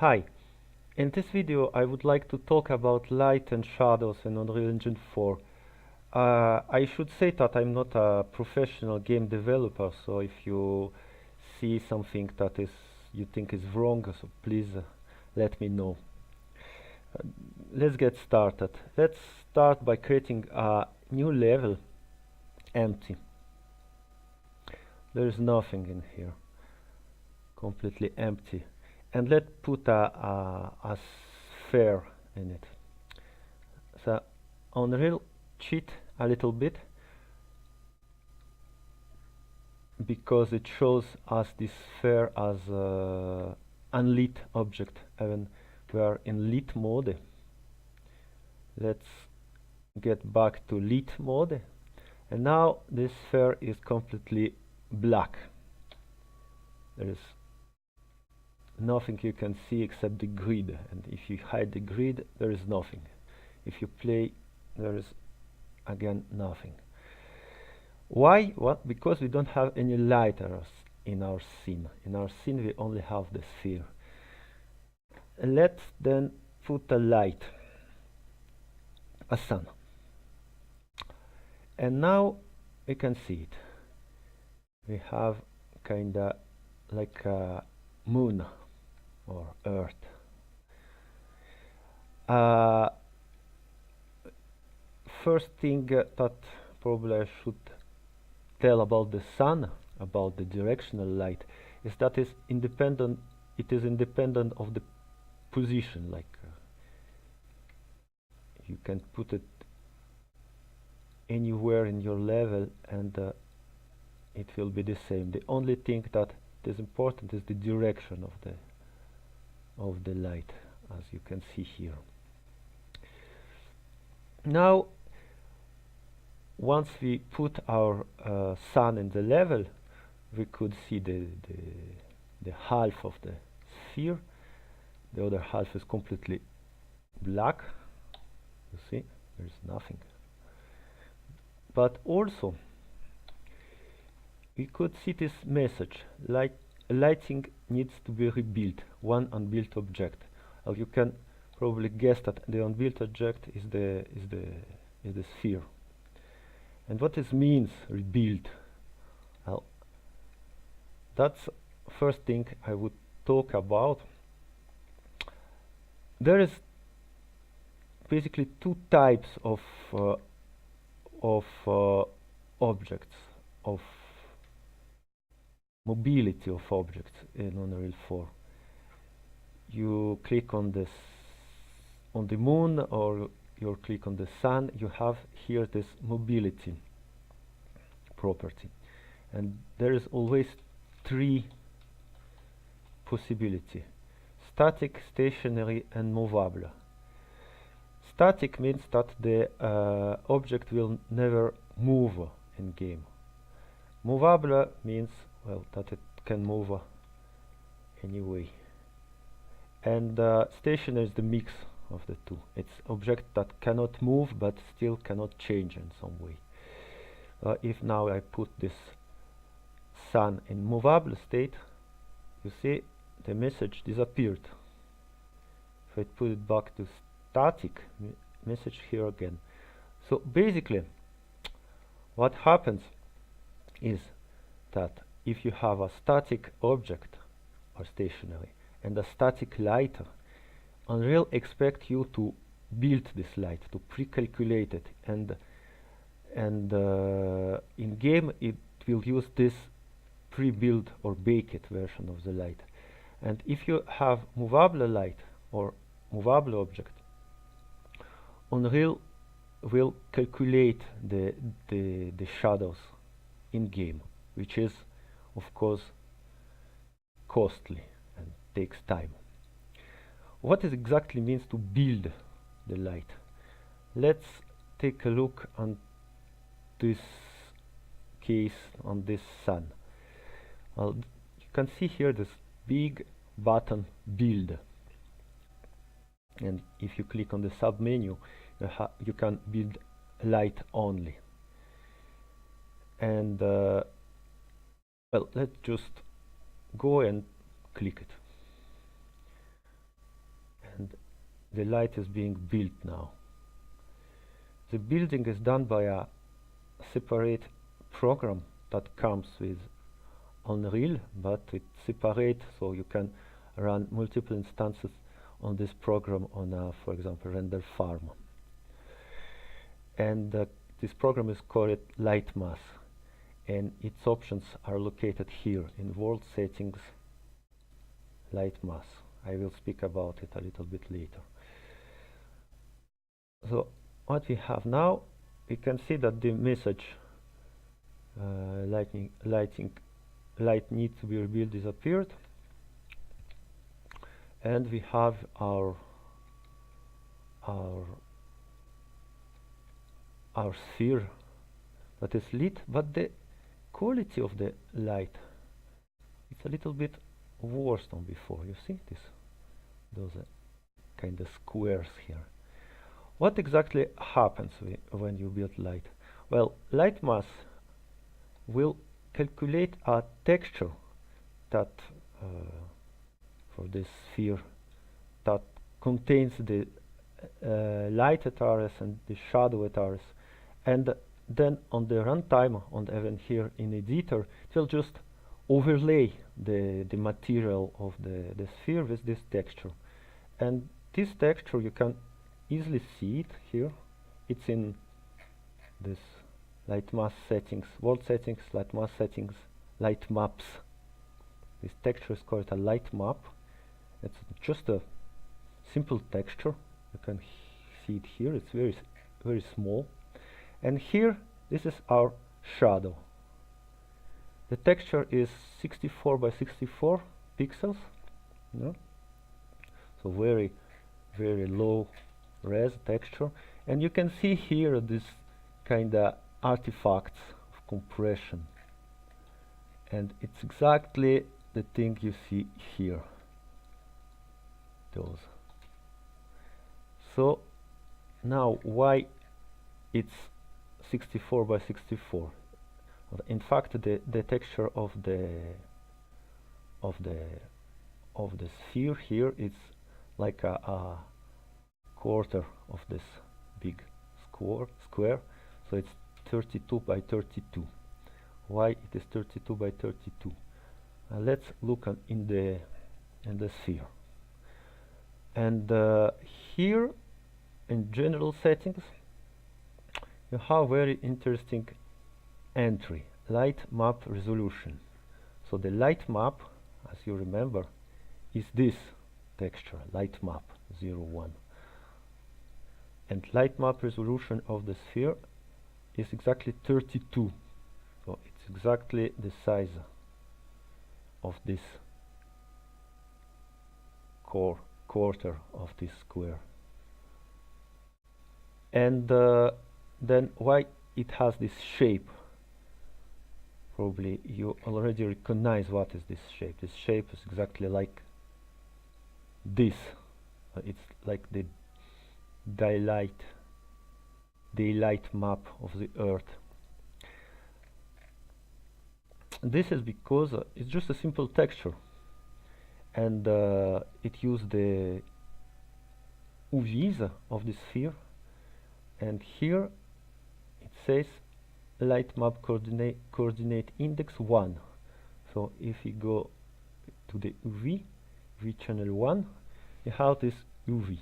Hi, in this video I would like to talk about light and shadows in Unreal Engine 4. I should say that I'm not a professional game developer, so if you see something that you think is wrong, so please let me know. Let's get started. Let's start by creating a new level, empty. There is nothing in here, completely empty. And let's put a sphere in it. So Unreal cheat a little bit because it shows us this sphere as unlit object, even we are in lit mode. Let's get back to lit mode, and now this sphere is completely black. There is nothing you can see except the grid, and if you hide the grid there is nothing. If you play, there is again nothing. Why? What? Because we don't have any light in our scene. In our scene we only have the sphere. Let's then put a light, a sun, and now we can see it. We have kinda like a moon or earth. First thing that probably I should tell about the sun, about the directional light, is that it is independent of the position. Like you can put it anywhere in your level and it will be the same. The only thing that is important is the direction of the light, as you can see here. Now, once we put our sun in the level, we could see the half of the sphere. The other half is completely black. You see, there's nothing. But also, we could see this message: lighting needs to be rebuilt. One unbuilt object. You can probably guess that the unbuilt object is the sphere. And what this means, rebuild? Well, that's first thing I would talk about. There is basically two types of objects, of mobility of objects in Unreal 4. You click on the moon, or you click on the sun, you have here this mobility property, and there is always three possibilities: static, stationary, and movable. Static means that the object will never move in game. Movable means, well, that it can move anyway. And stationary is the mix of the two. It's object that cannot move but still cannot change in some way. If now I put this sun in movable state, you see the message disappeared. If I put it back to static, message here again. So basically what happens is that if you have a static object or stationary and a static light, Unreal expects you to build this light, to pre-calculate it, and in game it will use this pre-built or baked version of the light. And if you have movable light or movable object, Unreal will calculate the shadows in game, which is of course costly and takes time. What it exactly means to build the light? Let's take a look on this case, on this sun. Well, you can see here this big button build, and if you click on the sub menu, you can build light only. And well, let's just go and click it. and the light is being built now. The building is done by a separate program that comes with Unreal, but it's separate, so you can run multiple instances on this program on, for example, render farm. And this program is called lightmaps, and its options are located here in world settings, lightmaps. I will speak about it a little bit later. So what we have now, we can see that the message light needs to be rebuilt disappeared, and we have our sphere that is lit, but the quality of the light it's a little bit worse than before. You see this, those kind of squares here. What exactly happens when you build light? Well, lightmaps will calculate a texture that for this sphere that contains the lighted areas and the shadowed areas, and then on the runtime, on the event here in editor, it will just overlay the material of the sphere with this texture. And this texture, you can easily see it here. It's in this lightmap settings, world settings, lightmap settings, lightmaps. This texture is called a lightmap. It's just a simple texture. You can see it here. It's very small. And here, this is our shadow. The texture is 64 by 64 pixels. Yeah. So very low res texture. And you can see here this kind of artifacts of compression. And it's exactly the thing you see here. Those. So now why it's 64 by 64? In fact, the texture of the sphere here is like a quarter of this big square, so it's 32 by 32. Why it is 32 by 32? Let's look in the sphere. And here in general settings, you have very interesting entry, light map resolution. So the light map, as you remember, is this texture, light map 01. And light map resolution of the sphere is exactly 32. So it's exactly the size of this quarter of this square. And then why it has this shape? Probably you already recognize what is this shape. This shape is exactly like this. It's like the daylight map of the Earth. This is because it's just a simple texture, and it used the UVs of the sphere, and here it says light map coordinate index 1. So if you go to the UV channel 1, you have this UV,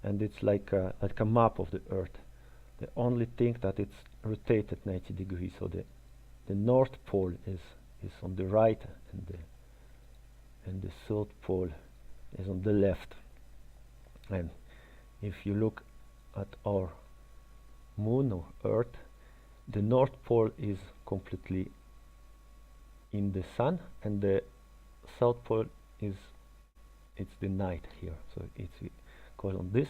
and it's like a map of the Earth. The only thing that it's rotated 90 degrees, so the North Pole is on the right, and the South Pole is on the left. And if you look at our moon or Earth, the North Pole is completely in the sun, and the South Pole it's the night here. So it's called on this.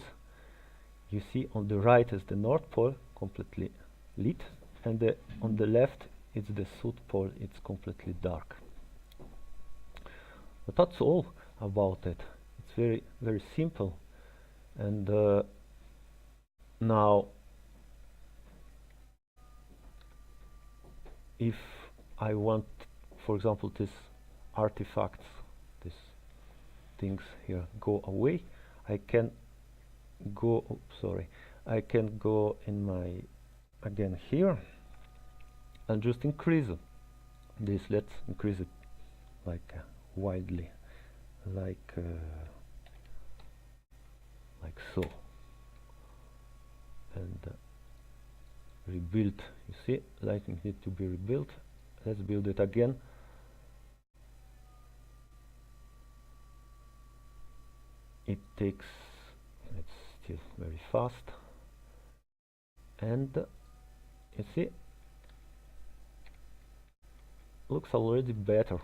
You see on the right is the North Pole completely lit, and on the left it's the South Pole, it's completely dark. But that's all about it. It's very simple. And now if I want, for example, this artifacts, these things here go away, I can go, I can go in my, again here, and just increase this. Let's increase it like wildly, like so, and rebuild. You see, lighting needs to be rebuilt. Let's build it again. It takes, it's still very fast, and you see, looks already better.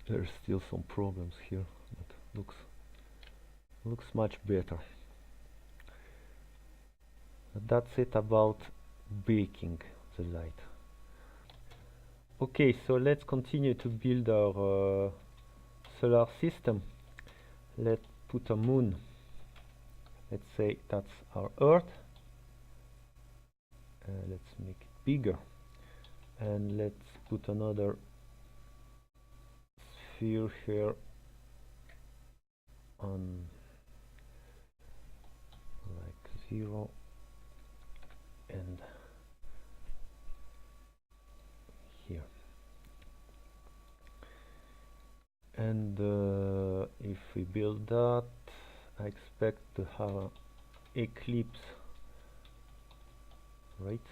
There's still some problems here, but looks much better. That's it about baking the light. Okay, so let's continue to build our solar system. Let's put a moon. Let's say that's our Earth. Let's make it bigger, and let's put another sphere here on like 0 and here. And if we build that, I expect to have an eclipse, right?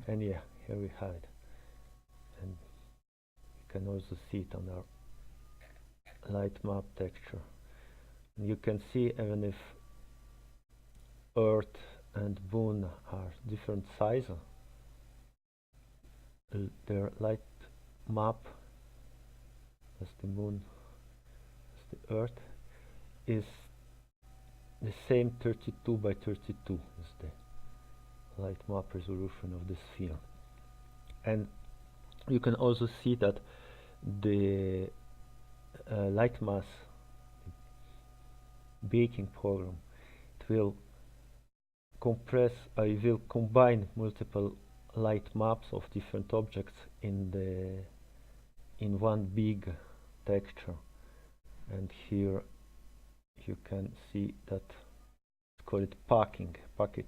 And yeah, here we have it. And you can also see it on our light map texture. And you can see, even if Earth and Moon are different sizes, their light map, as the Moon, as the Earth, is the same 32 by 32 as the light map resolution of the sphere. And you can also see that the light mass baking program, it will compress, it will combine multiple light maps of different objects in one big texture. And here you can see that it's called packet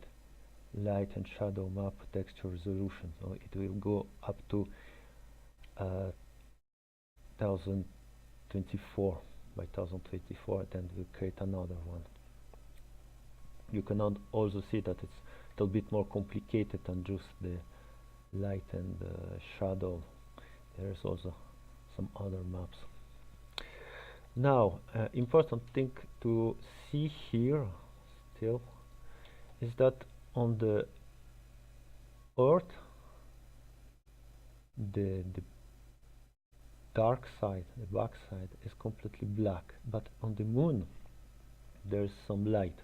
light and shadow map texture resolution. So it will go up to 1024 by 1024, then we'll create another one. You can also see that it's a little bit more complicated than just the light and shadow. There's also some other maps. Now, important thing to see here still is that on the Earth, the dark side, the back side, is completely black, but on the Moon there's some light,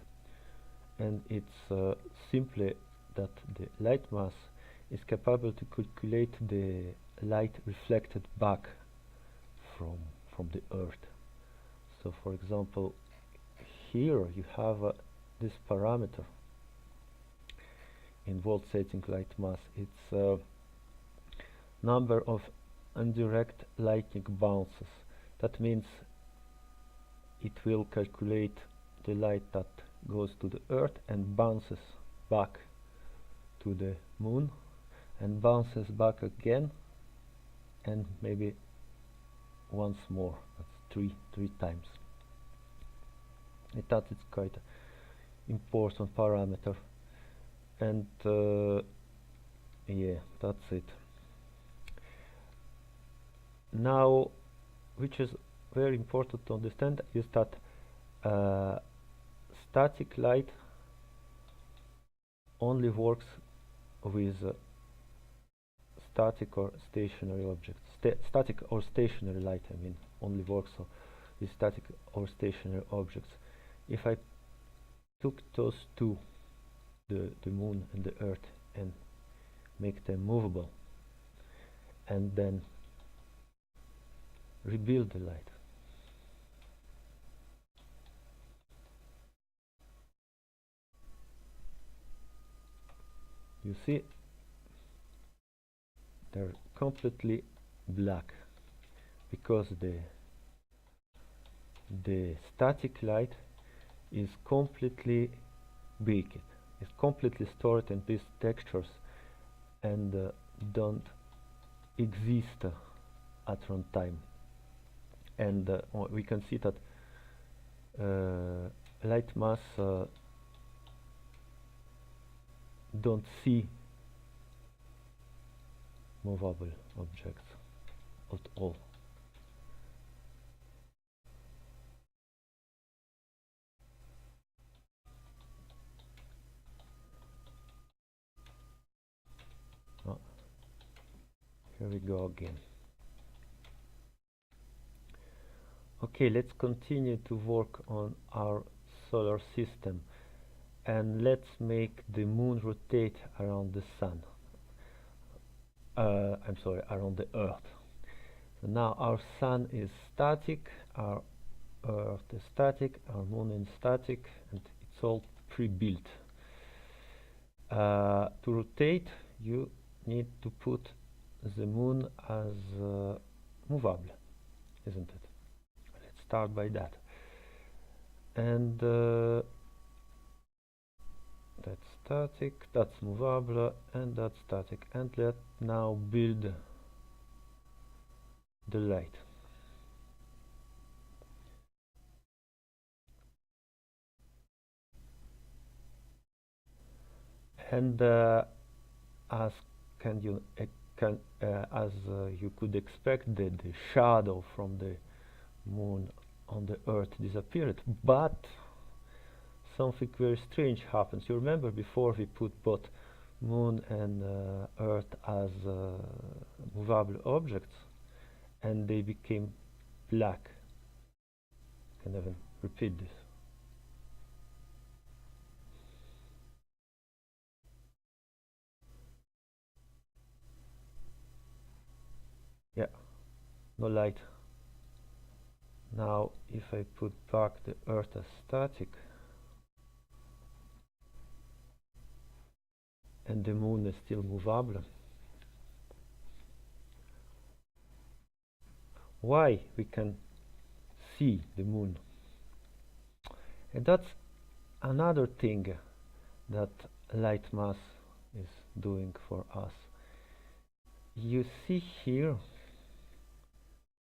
and it's simply that the light mass is capable to calculate the light reflected back from the Earth. So for example, here you have this parameter in volt setting light mass. It's number of indirect lighting bounces. That means it will calculate the light that goes to the Earth and bounces back to the Moon and bounces back again, and maybe once more. That's three times. That is quite important parameter. And yeah, that's it. Now, which is very important to understand, is that static light only works with static or stationary objects. Static or stationary light, I mean, only works with static or stationary objects. If I took those two, the Moon and the Earth, and make them movable, and then rebuild the light, you see they're completely black because the static light is completely baked. It's completely stored in these textures and don't exist at runtime. And we can see that light mass don't see movable objects at all. Oh, here we go again. Okay, let's continue to work on our solar system, and let's make the moon rotate around the sun. I'm sorry, around the Earth. So now our sun is static, our Earth is static, our moon is static, and it's all pre-built. To rotate, you need to put the moon as movable, isn't it? Let's start by that. And that's static, that's movable, and that's static. And let's now build the light. And as you could expect, the shadow from the moon on the Earth disappeared, but something very strange happens. You remember before we put both moon and Earth as movable objects, and they became black. I can even repeat this. Yeah, no light. Now if I put back the Earth as static and the moon is still movable, why we can see the moon? And that's another thing that light mass is doing for us. You see here,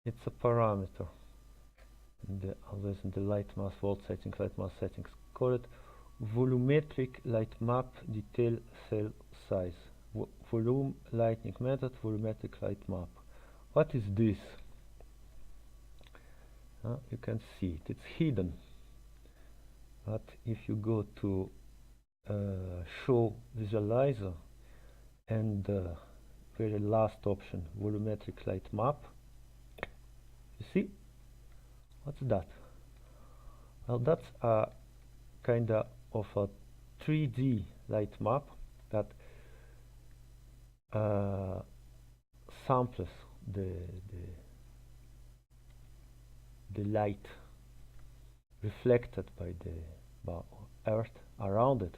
it's a parameter always in the light mass volt settings, light mass settings, call it volumetric light map detail cell size. Volume lighting method, volumetric light map. What is this? You can see it, it's hidden. But if you go to show visualizer and the very last option, volumetric light map, you see? What's that? Well, that's a kind of a 3D light map that samples the light reflected by the Earth around it,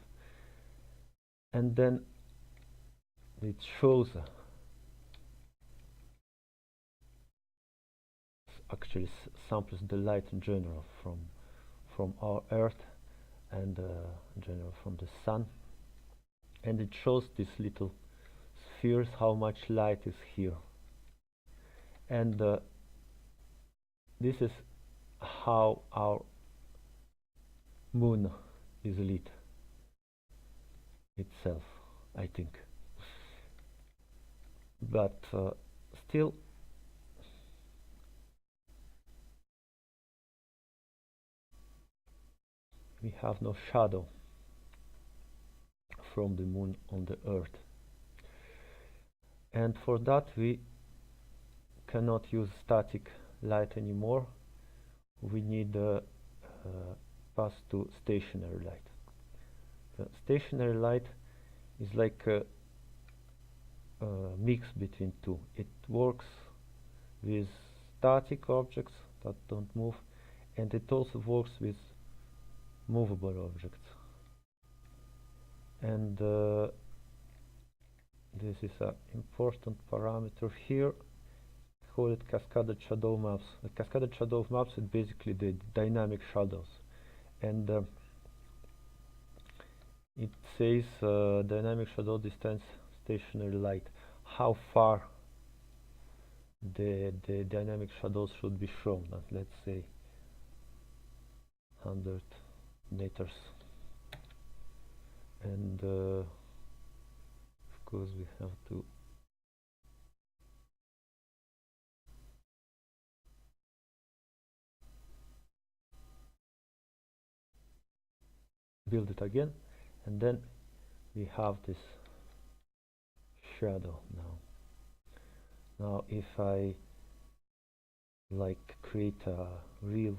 and then it shows actually samples the light in general from our Earth and in general from the sun, and it shows these little spheres how much light is here, and this is how our moon is lit itself, I think. But still we have no shadow from the moon on the Earth, and for that we cannot use static light anymore. We need pass to stationary light. The stationary light is like a mix between two. It works with static objects that don't move, and it also works with movable objects. And this is an important parameter here. Call it cascaded shadow maps. The cascaded shadow maps is basically the dynamic shadows, and it says dynamic shadow distance stationary light, how far the dynamic shadows should be shown. Let's say 100 meters, and of course we have to build it again, and then we have this shadow now if I like create a real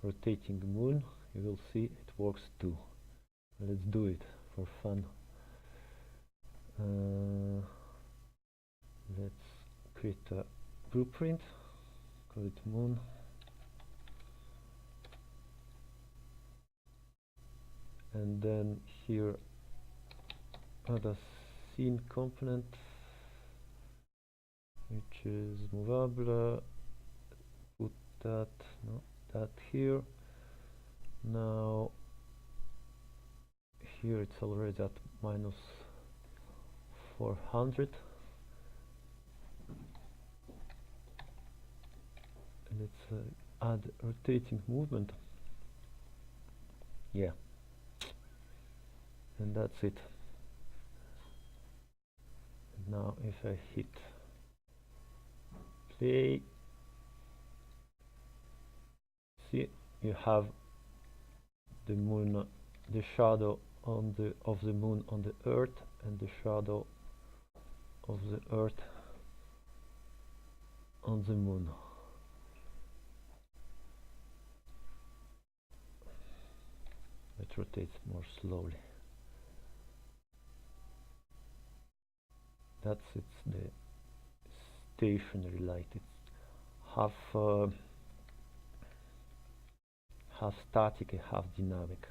rotating moon, you will see it works too. Let's do it for fun. Let's create a blueprint, call it moon, and then here add a scene component which is movable. Put that here. Now here it's already at minus 400. Let's add rotating movement. Yeah, and that's it. And now if I hit play, see, you have the moon, the shadow of the moon on the earth, and the shadow of the earth on the moon. It rotates more slowly. That's the stationary light. It's half static and half dynamic.